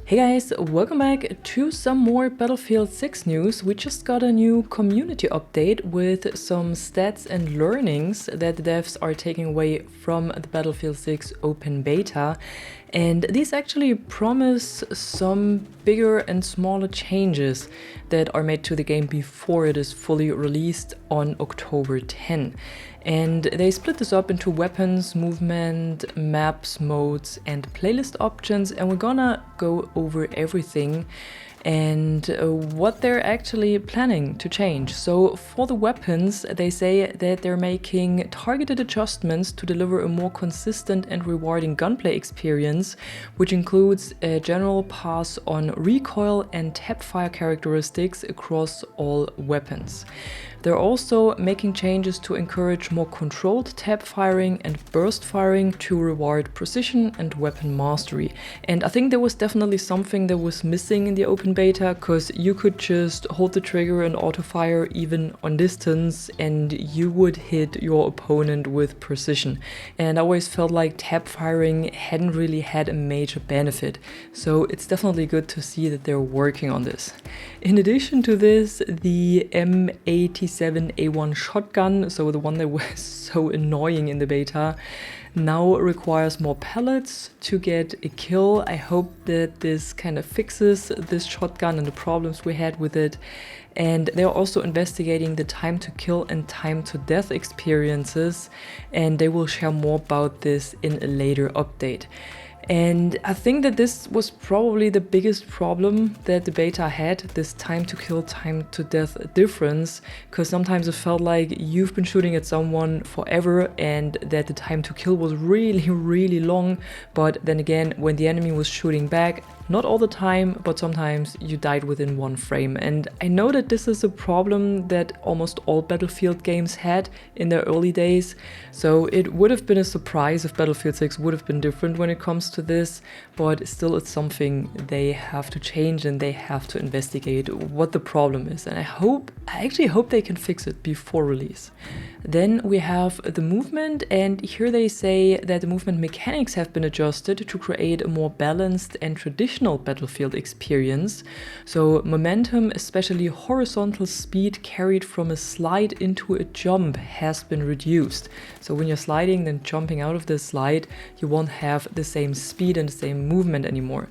Hey guys, welcome back to some more Battlefield 6 news. We just got a new community update with some stats and learnings that the devs are taking away from the Battlefield 6 open beta. And these actually promise some bigger and smaller changes that are made to the game before it is fully released on October 10. And they split this up into weapons, movement, maps, modes, and playlist options, and we're gonna go over everything and what they're actually planning to change. So for the weapons, they say that they're making targeted adjustments to deliver a more consistent and rewarding gunplay experience, which includes a general pass on recoil and tap-fire characteristics across all weapons. They're also making changes to encourage more controlled tap firing and burst firing to reward precision and weapon mastery. And I think there was definitely something that was missing in the open beta, because you could just hold the trigger and auto fire even on distance and you would hit your opponent with precision. And I always felt like tap firing hadn't really had a major benefit. So it's definitely good to see that they're working on this. In addition to this, the M87A1 shotgun, so the one that was so annoying in the beta, now requires more pellets to get a kill. I hope that this kind of fixes this shotgun and the problems we had with it. And they're also investigating the time to kill and time to death experiences, and they will share more about this in a later update. And I think that this was probably the biggest problem that the beta had, this time to kill, time to death difference, because sometimes it felt like you've been shooting at someone forever and that the time to kill was really long, but then again, when the enemy was shooting back, not all the time, but sometimes you died within one frame. And I know that this is a problem that almost all Battlefield games had in their early days, so it would have been a surprise if Battlefield 6 would have been different when it comes to this, but still it's something they have to change and they have to investigate what the problem is. And I actually hope they can fix it before release. Then we have the movement, and here they say that the movement mechanics have been adjusted to create a more balanced and traditional Battlefield experience. So momentum, especially horizontal speed carried from a slide into a jump, has been reduced. So when you're sliding, then jumping out of the slide, you won't have the same speed and the same movement anymore.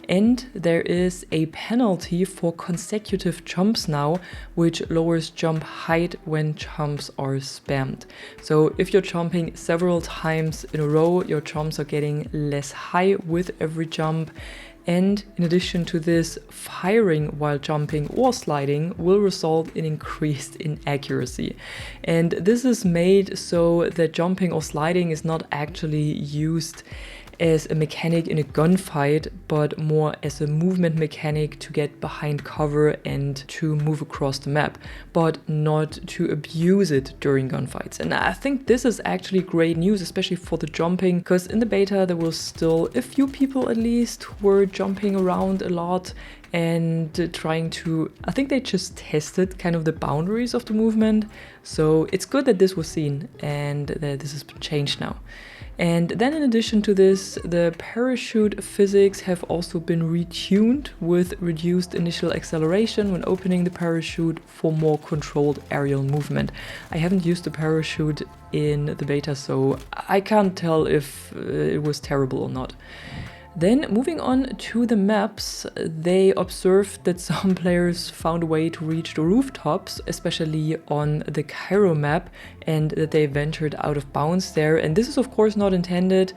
And there is a penalty for consecutive jumps now, which lowers jump height when jumps are spammed. So if you're jumping several times in a row, your jumps are getting less high with every jump. And in addition to this, firing while jumping or sliding will result in increased inaccuracy. And this is made so that jumping or sliding is not actually used as a mechanic in a gunfight, but more as a movement mechanic to get behind cover and to move across the map, but not to abuse it during gunfights. And I think this is actually great news, especially for the jumping, because in the beta there was still a few people at least who were jumping around a lot and trying to, I think they just tested kind of the boundaries of the movement. So it's good that this was seen and that this has been changed now. And then in addition to this, the parachute physics have also been retuned with reduced initial acceleration when opening the parachute for more controlled aerial movement. I haven't used the parachute in the beta, so I can't tell if it was terrible or not. Then moving on to the maps, they observed that some players found a way to reach the rooftops, especially on the Cairo map, and that they ventured out of bounds there. And this is of course not intended,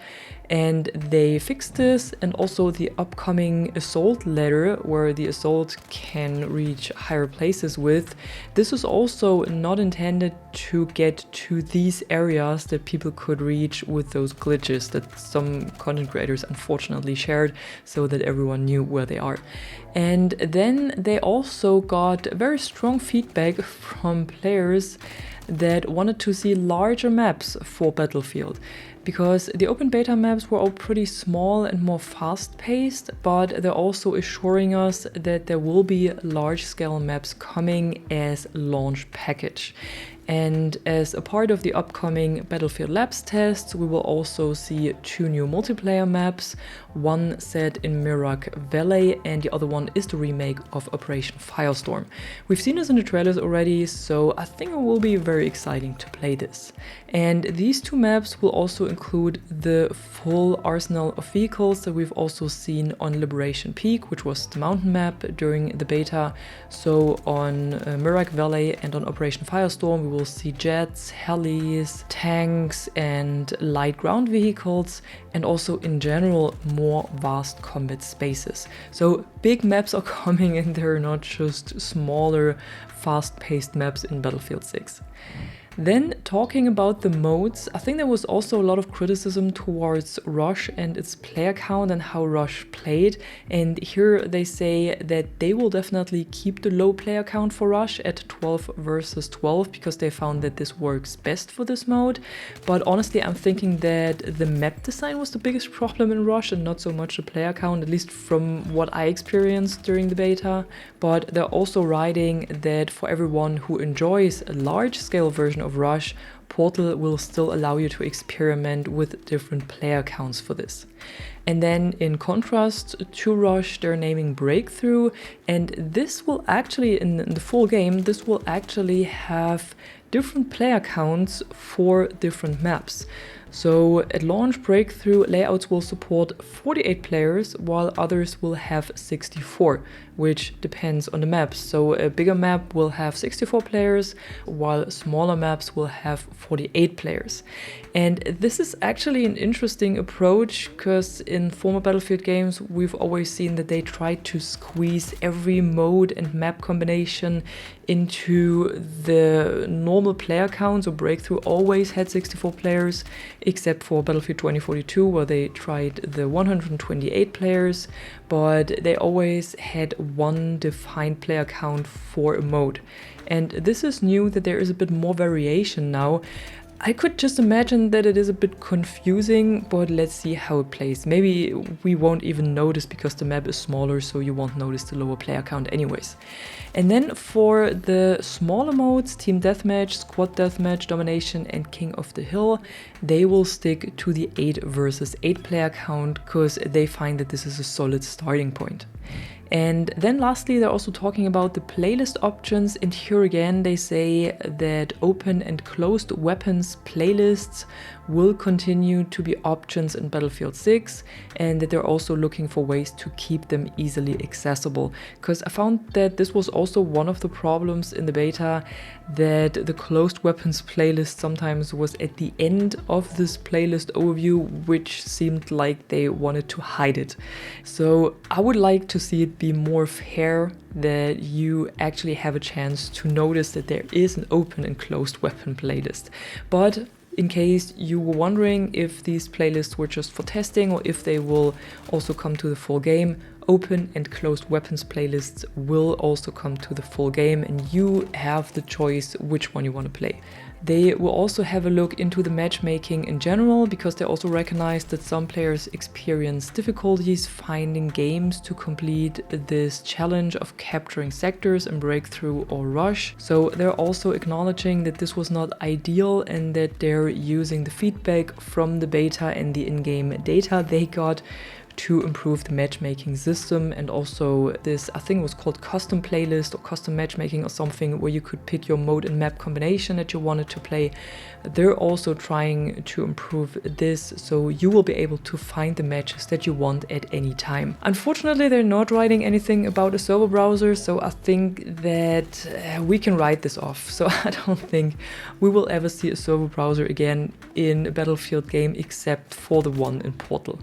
and they fixed this. And also the upcoming assault ladder, where the assault can reach higher places with, this is also not intended to get to these areas that people could reach with those glitches that some content creators unfortunately shared, so that everyone knew where they are. And then they also got very strong feedback from players that wanted to see larger maps for Battlefield. because the open beta maps were all pretty small and more fast-paced, but they're also assuring us that there will be large-scale maps coming as launch package. And as a part of the upcoming Battlefield Labs tests, we will also see 2 new multiplayer maps, one set in Mirage Valley and the other one is the remake of Operation Firestorm. We've seen this in the trailers already, so I think it will be very exciting to play this. And these 2 maps will also include the full arsenal of vehicles that we've also seen on Liberation Peak, which was the mountain map during the beta. So on Mirage Valley and on Operation Firestorm, we will see jets, helis, tanks and light ground vehicles, and also in general more vast combat spaces. So big maps are coming and they're not just smaller, fast-paced maps in Battlefield 6. Then talking about the modes, I think there was also a lot of criticism towards Rush and its player count and how Rush played. And here they say that they will definitely keep the low player count for Rush at 12 versus 12 because they found that this works best for this mode. But honestly, I'm thinking that the map design was the biggest problem in Rush and not so much the player count, at least from what I experienced during the beta. But they're also writing that for everyone who enjoys a large-scale version of Rush, Portal will still allow you to experiment with different player counts for this. And then in contrast to Rush, they're naming Breakthrough, and this will actually, in the full game, this will actually have different player counts for different maps. So at launch, Breakthrough layouts will support 48 players, while others will have 64, which depends on the maps. So a bigger map will have 64 players, while smaller maps will have 48 players. And this is actually an interesting approach, because in former Battlefield games, we've always seen that they try to squeeze every mode and map combination into the normal player count. So Breakthrough always had 64 players, except for Battlefield 2042, where they tried the 128 players, but they always had one defined player count for a mode. And this is new, that there is a bit more variation now. I could just imagine that it is a bit confusing, but let's see how it plays. Maybe we won't even notice because the map is smaller, so you won't notice the lower player count anyways. And then for the smaller modes, Team Deathmatch, Squad Deathmatch, Domination and King of the Hill, they will stick to the 8 versus 8 player count because they find that this is a solid starting point. And then lastly, they're also talking about the playlist options, and here again they say that open and closed weapons playlists will continue to be options in Battlefield 6, and that they're also looking for ways to keep them easily accessible. Because I found that this was also one of the problems in the beta, that the closed weapons playlist sometimes was at the end of this playlist overview, which seemed like they wanted to hide it. So I would like to see it be more fair, that you actually have a chance to notice that there is an open and closed weapon playlist. But in case you were wondering if these playlists were just for testing or if they will also come to the full game, open and closed weapons playlists will also come to the full game, and you have the choice which one you want to play. They will also have a look into the matchmaking in general, because they also recognize that some players experience difficulties finding games to complete this challenge of capturing sectors in Breakthrough or Rush. So they're also acknowledging that this was not ideal and that they're using the feedback from the beta and the in-game data they got to improve the matchmaking system. And also this, I think it was called custom playlist or custom matchmaking or something, where you could pick your mode and map combination that you wanted to play. They're also trying to improve this, so you will be able to find the matches that you want at any time. Unfortunately, they're not writing anything about a server browser, so I think that we can write this off. So I don't think we will ever see a server browser again in a Battlefield game, except for the one in Portal.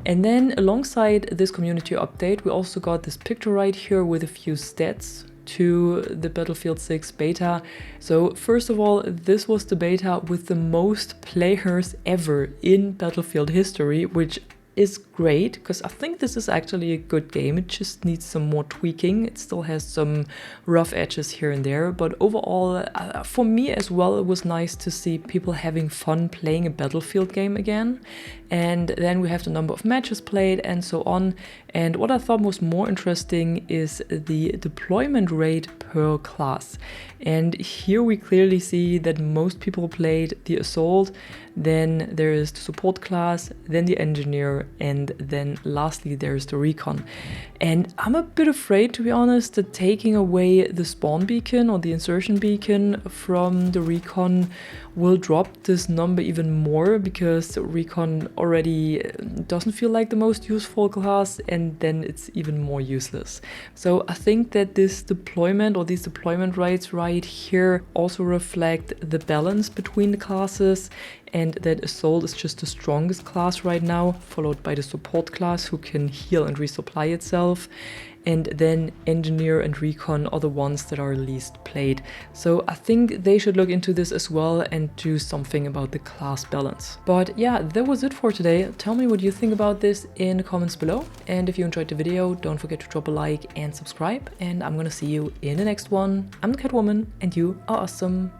And then alongside this community update, we also got this picture right here with a few stats to the Battlefield 6 beta. So first of all, this was the beta with the most players ever in Battlefield history, which is great, because I think this is actually a good game. It just needs some more tweaking. It still has some rough edges here and there, but overall, for me as well, it was nice to see people having fun playing a Battlefield game again. And then we have the number of matches played and so on. And what I thought was more interesting is the deployment rate per class. And here we clearly see that most people played the Assault, then there is the Support class, then the Engineer, and then lastly there's the Recon. And I'm a bit afraid, to be honest, that taking away the spawn beacon or the insertion beacon from the Recon will drop this number even more, because Recon already doesn't feel like the most useful class, and then it's even more useless. So I think that this deployment or these deployment rates right here also reflect the balance between the classes, and that Assault is just the strongest class right now, followed by the Support class, who can heal and resupply itself. And then Engineer and Recon are the ones that are least played. So I think they should look into this as well and do something about the class balance. But yeah, that was it for today. Tell me what you think about this in the comments below. And if you enjoyed the video, don't forget to drop a like and subscribe. And I'm gonna see you in the next one. I'm the Catwoman, and you are awesome.